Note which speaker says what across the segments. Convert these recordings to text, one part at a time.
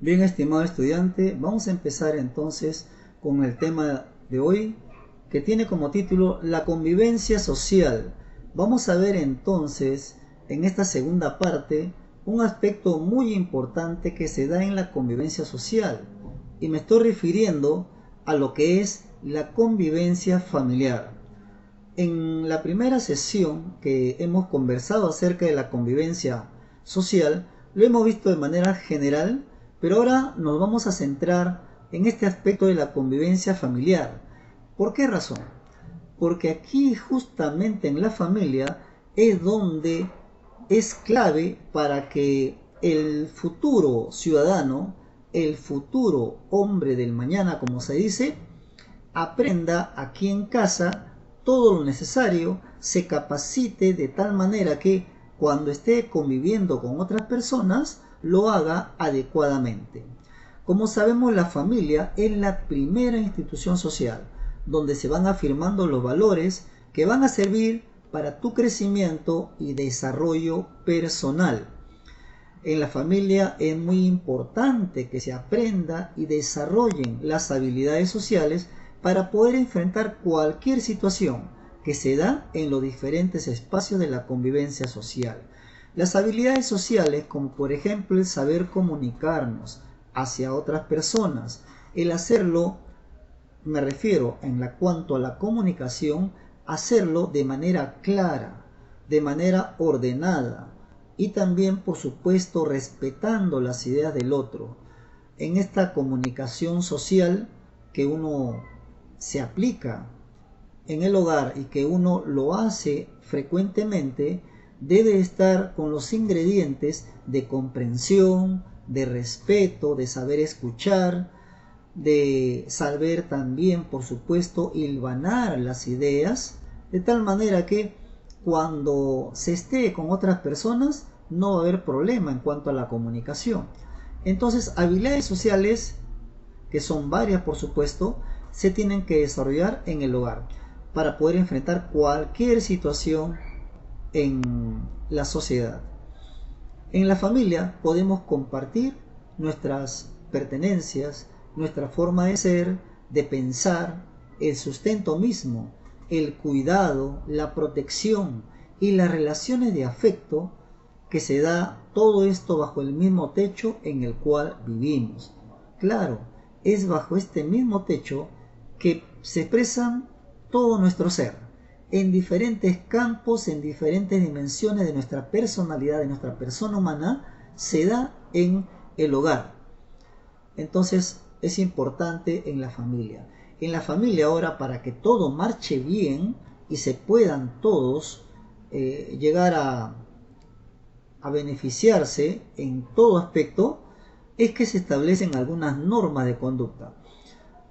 Speaker 1: Bien, estimado estudiante, vamos a empezar entonces con el tema de hoy que tiene como título la convivencia social. Vamos a ver entonces en esta segunda parte un aspecto muy importante que se da en la convivencia social y me estoy refiriendo a lo que es la convivencia familiar. En la primera sesión que hemos conversado acerca de la convivencia social, lo hemos visto de manera general, pero ahora nos vamos a centrar en este aspecto de la convivencia familiar. ¿Por qué razón? Porque aquí justamente en la familia es donde es clave para que el futuro ciudadano, el futuro hombre del mañana, como se dice, aprenda aquí en casa todo lo necesario, se capacite de tal manera que cuando esté conviviendo con otras personas lo haga adecuadamente. Como sabemos, la familia es la primera institución social donde se van afirmando los valores que van a servir para tu crecimiento y desarrollo personal. En la familia es muy importante que se aprenda y desarrollen las habilidades sociales para poder enfrentar cualquier situación que se da en los diferentes espacios de la convivencia social. Las habilidades sociales, como por ejemplo el saber comunicarnos hacia otras personas, el hacerlo, me refiero cuanto a la comunicación, hacerlo de manera clara, de manera ordenada y también, por supuesto, respetando las ideas del otro. En esta comunicación social que uno se aplica en el hogar y que uno lo hace frecuentemente, debe estar con los ingredientes de comprensión, de respeto, de saber escuchar, de saber también, por supuesto, hilvanar las ideas, de tal manera que cuando se esté con otras personas no va a haber problema en cuanto a la comunicación. Entonces, habilidades sociales, que son varias por supuesto, se tienen que desarrollar en el hogar para poder enfrentar cualquier situación en la sociedad. En la familia podemos compartir nuestras pertenencias, nuestra forma de ser, de pensar, el sustento mismo, el cuidado, la protección y las relaciones de afecto que se da todo esto bajo el mismo techo en el cual vivimos. Claro, es bajo este mismo techo que se expresan todo nuestro ser, en diferentes campos, en diferentes dimensiones de nuestra personalidad, de nuestra persona humana, se da en el hogar. Entonces es importante en la familia. En la familia ahora, para que todo marche bien y se puedan todos llegar a beneficiarse en todo aspecto, es que se establecen algunas normas de conducta.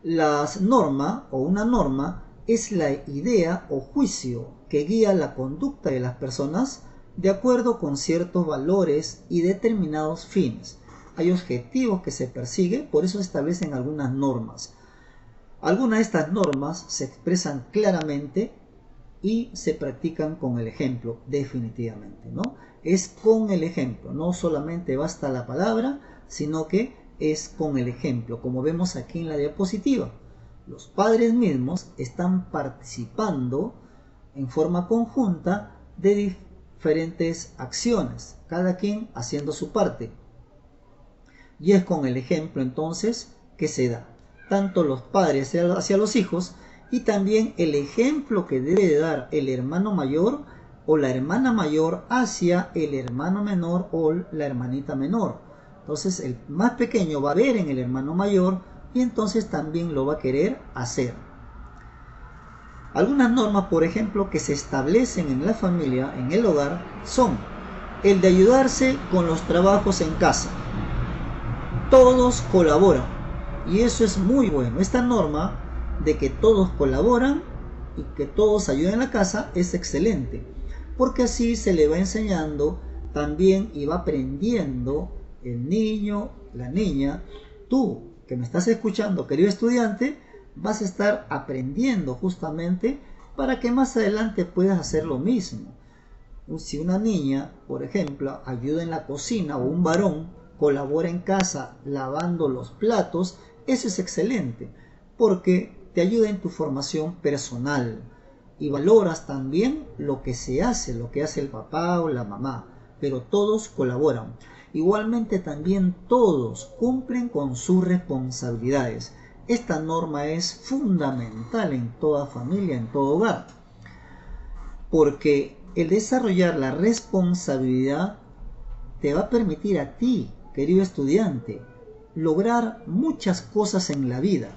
Speaker 1: Las normas o una norma es la idea o juicio que guía la conducta de las personas de acuerdo con ciertos valores y determinados fines. Hay objetivos que se persiguen, por eso se establecen algunas normas. Algunas de estas normas se expresan claramente y se practican con el ejemplo, definitivamente, ¿no? Es con el ejemplo, no solamente basta la palabra, sino que es con el ejemplo, como vemos aquí en la diapositiva. Los padres mismos están participando en forma conjunta de diferentes acciones, cada quien haciendo su parte. Y es con el ejemplo entonces que se da, tanto los padres hacia los hijos y también el ejemplo que debe dar el hermano mayor o la hermana mayor hacia el hermano menor o la hermanita menor. Entonces el más pequeño va a ver en el hermano mayor y entonces también lo va a querer hacer. Algunas normas, por ejemplo, que se establecen en la familia, en el hogar, son el de ayudarse con los trabajos en casa. Todos colaboran y eso es muy bueno. Esta norma de que todos colaboran y que todos ayuden en la casa es excelente, porque así se le va enseñando también y va aprendiendo el niño, la niña. Tú que me estás escuchando, querido estudiante, vas a estar aprendiendo justamente para que más adelante puedas hacer lo mismo. Si una niña, por ejemplo, ayuda en la cocina o un varón colabora en casa lavando los platos, eso es excelente, porque te ayuda en tu formación personal y valoras también lo que se hace, lo que hace el papá o la mamá, pero todos colaboran. Igualmente también todos cumplen con sus responsabilidades. Esta norma es fundamental en toda familia, en todo hogar, porque el desarrollar la responsabilidad te va a permitir a ti, querido estudiante, lograr muchas cosas en la vida.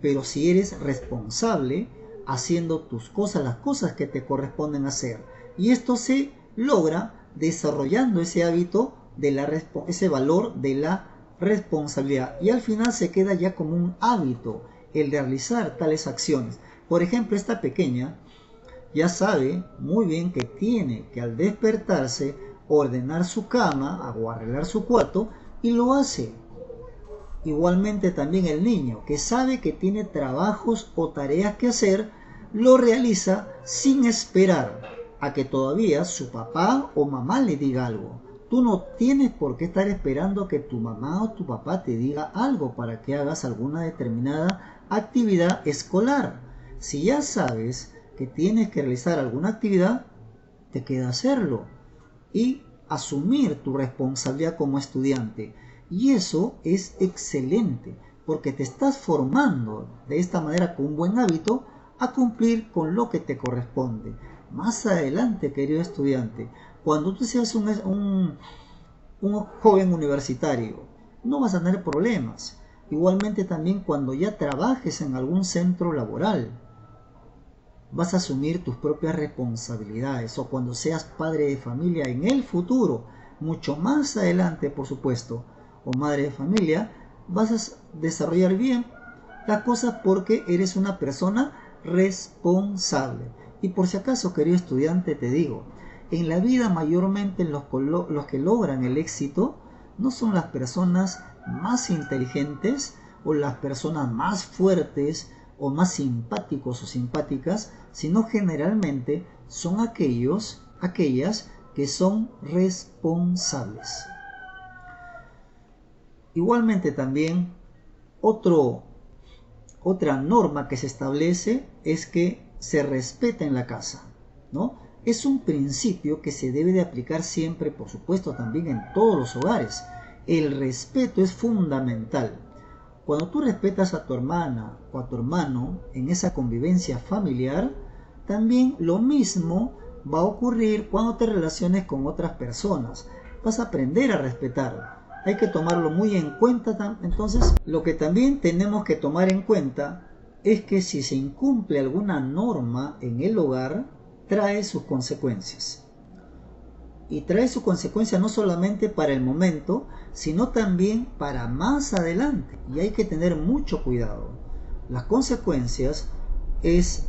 Speaker 1: Pero si eres responsable haciendo tus cosas, las cosas que te corresponden hacer, y esto se logra desarrollando ese hábito de ese valor de la responsabilidad, y al final se queda ya como un hábito el de realizar tales acciones. Por ejemplo, esta pequeña ya sabe muy bien que tiene que al despertarse ordenar su cama o arreglar su cuarto, y lo hace. Igualmente también el niño que sabe que tiene trabajos o tareas que hacer, lo realiza sin esperar a que todavía su papá o mamá le diga algo. Tú no tienes por qué estar esperando que tu mamá o tu papá te diga algo para que hagas alguna determinada actividad escolar. Si ya sabes que tienes que realizar alguna actividad, te queda hacerlo y asumir tu responsabilidad como estudiante. Y eso es excelente, porque te estás formando de esta manera con un buen hábito a cumplir con lo que te corresponde. Más adelante, querido estudiante, cuando tú seas un joven universitario, no vas a tener problemas. Igualmente también cuando ya trabajes en algún centro laboral, vas a asumir tus propias responsabilidades, o cuando seas padre de familia en el futuro, mucho más adelante, por supuesto, o madre de familia, vas a desarrollar bien las cosas porque eres una persona responsable. Y por si acaso, querido estudiante, te digo, en la vida mayormente los que logran el éxito no son las personas más inteligentes o las personas más fuertes o más simpáticos o simpáticas, sino generalmente son aquellas que son responsables. Igualmente también otra norma que se establece es que se respeta en la casa, ¿no? Es un principio que se debe de aplicar siempre, por supuesto también en todos los hogares. El respeto es fundamental. Cuando tú respetas a tu hermana o a tu hermano en esa convivencia familiar, también lo mismo va a ocurrir cuando te relaciones con otras personas. Vas a aprender a respetar. Hay que tomarlo muy en cuenta. Entonces, lo que también tenemos que tomar en cuenta es que si se incumple alguna norma en el hogar, trae sus consecuencias. Y trae sus consecuencias no solamente para el momento, sino también para más adelante. Y hay que tener mucho cuidado. Las consecuencias es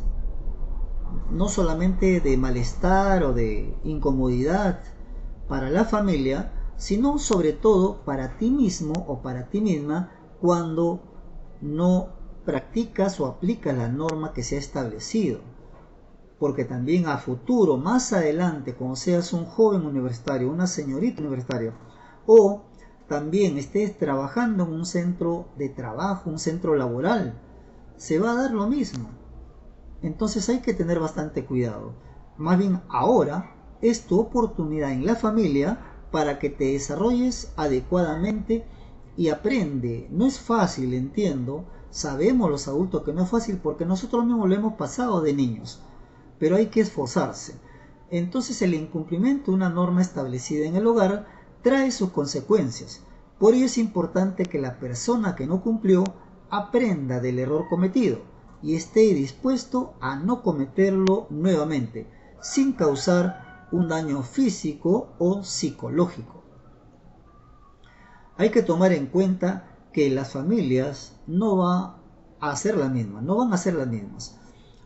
Speaker 1: no solamente de malestar o de incomodidad para la familia, sino sobre todo para ti mismo o para ti misma cuando no practicas o aplicas la norma que se ha establecido. Porque también a futuro, más adelante, cuando seas un joven universitario, una señorita universitaria, o también estés trabajando en un centro de trabajo, un centro laboral, se va a dar lo mismo. Entonces hay que tener bastante cuidado. Más bien ahora es tu oportunidad en la familia para que te desarrolles adecuadamente y aprende. No es fácil, entiendo. Sabemos los adultos que no es fácil porque nosotros mismos lo hemos pasado de niños. Pero hay que esforzarse. Entonces el incumplimiento de una norma establecida en el hogar trae sus consecuencias. Por ello es importante que la persona que no cumplió aprenda del error cometido y esté dispuesto a no cometerlo nuevamente, sin causar un daño físico o psicológico. Hay que tomar en cuenta que las familias no van a ser las mismas.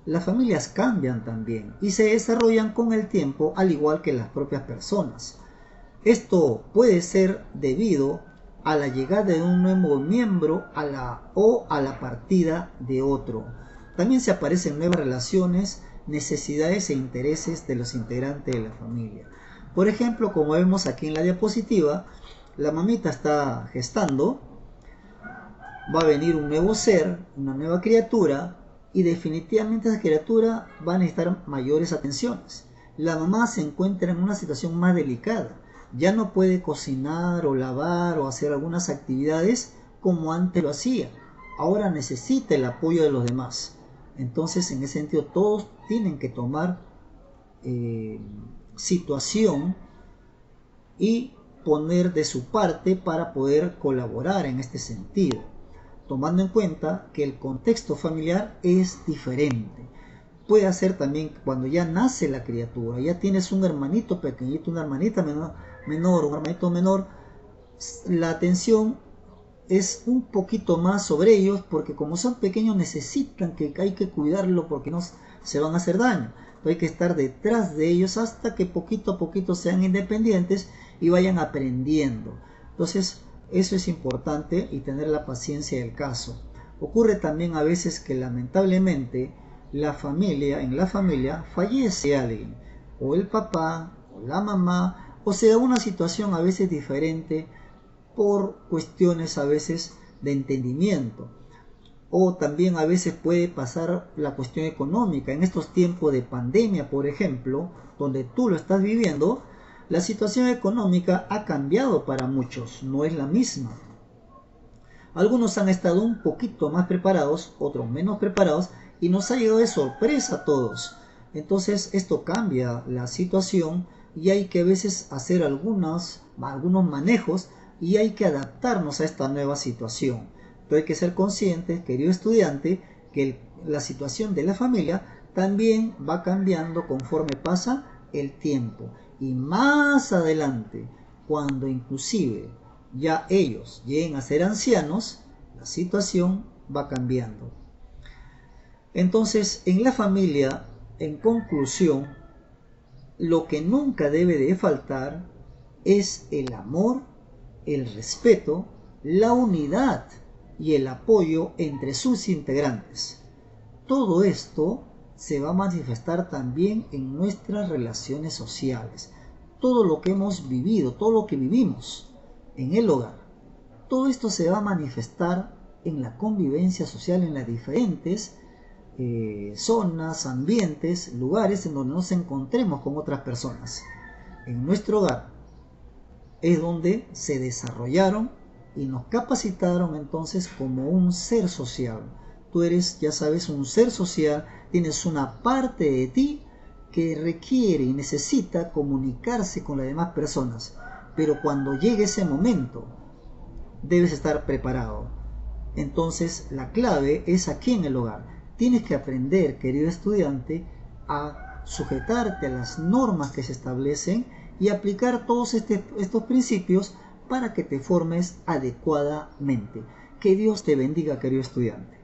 Speaker 1: Las familias cambian también y se desarrollan con el tiempo al igual que las propias personas. Esto puede ser debido a la llegada de un nuevo miembro o a la partida de otro. También se aparecen nuevas relaciones, necesidades e intereses de los integrantes de la familia. Por ejemplo, como vemos aquí en la diapositiva, la mamita está gestando, va a venir un nuevo ser, una nueva criatura, y definitivamente esa criatura va a necesitar mayores atenciones. La mamá se encuentra en una situación más delicada, ya no puede cocinar o lavar o hacer algunas actividades como antes lo hacía, ahora necesita el apoyo de los demás. Entonces, en ese sentido, todos tienen que tomar situación y poner de su parte para poder colaborar en este sentido, tomando en cuenta que el contexto familiar es diferente. Puede ser también cuando ya nace la criatura, ya tienes un hermanito pequeñito, una hermanita menor, un hermanito menor, la atención es un poquito más sobre ellos, porque como son pequeños necesitan que hay que cuidarlo porque no se van a hacer daño. Hay que estar detrás de ellos hasta que poquito a poquito sean independientes y vayan aprendiendo. Entonces, eso es importante y tener la paciencia del caso. Ocurre también a veces que lamentablemente en la familia fallece alguien, o el papá, o la mamá, o sea, una situación a veces diferente por cuestiones a veces de entendimiento. O también a veces puede pasar la cuestión económica. En estos tiempos de pandemia, por ejemplo, donde tú lo estás viviendo, la situación económica ha cambiado para muchos, no es la misma. Algunos han estado un poquito más preparados, otros menos preparados, y nos ha llegado de sorpresa a todos. Entonces esto cambia la situación y hay que a veces hacer algunos manejos y hay que adaptarnos a esta nueva situación. Pero hay que ser conscientes, querido estudiante, que la situación de la familia también va cambiando conforme pasa el tiempo. Y más adelante, cuando inclusive ya ellos lleguen a ser ancianos, la situación va cambiando. Entonces, en la familia, en conclusión, lo que nunca debe de faltar es el amor, el respeto, la unidad y el apoyo entre sus integrantes. Todo esto se va a manifestar también en nuestras relaciones sociales. Todo lo que hemos vivido, todo lo que vivimos en el hogar, todo esto se va a manifestar en la convivencia social en las diferentes zonas, ambientes, lugares en donde nos encontremos con otras personas. En nuestro hogar es donde se desarrollaron y nos capacitaron entonces como un ser social. Tú eres, ya sabes, un ser social, tienes una parte de ti que requiere y necesita comunicarse con las demás personas. Pero cuando llegue ese momento, debes estar preparado. Entonces, la clave es aquí en el hogar. Tienes que aprender, querido estudiante, a sujetarte a las normas que se establecen y aplicar todos estos principios para que te formes adecuadamente. Que Dios te bendiga, querido estudiante.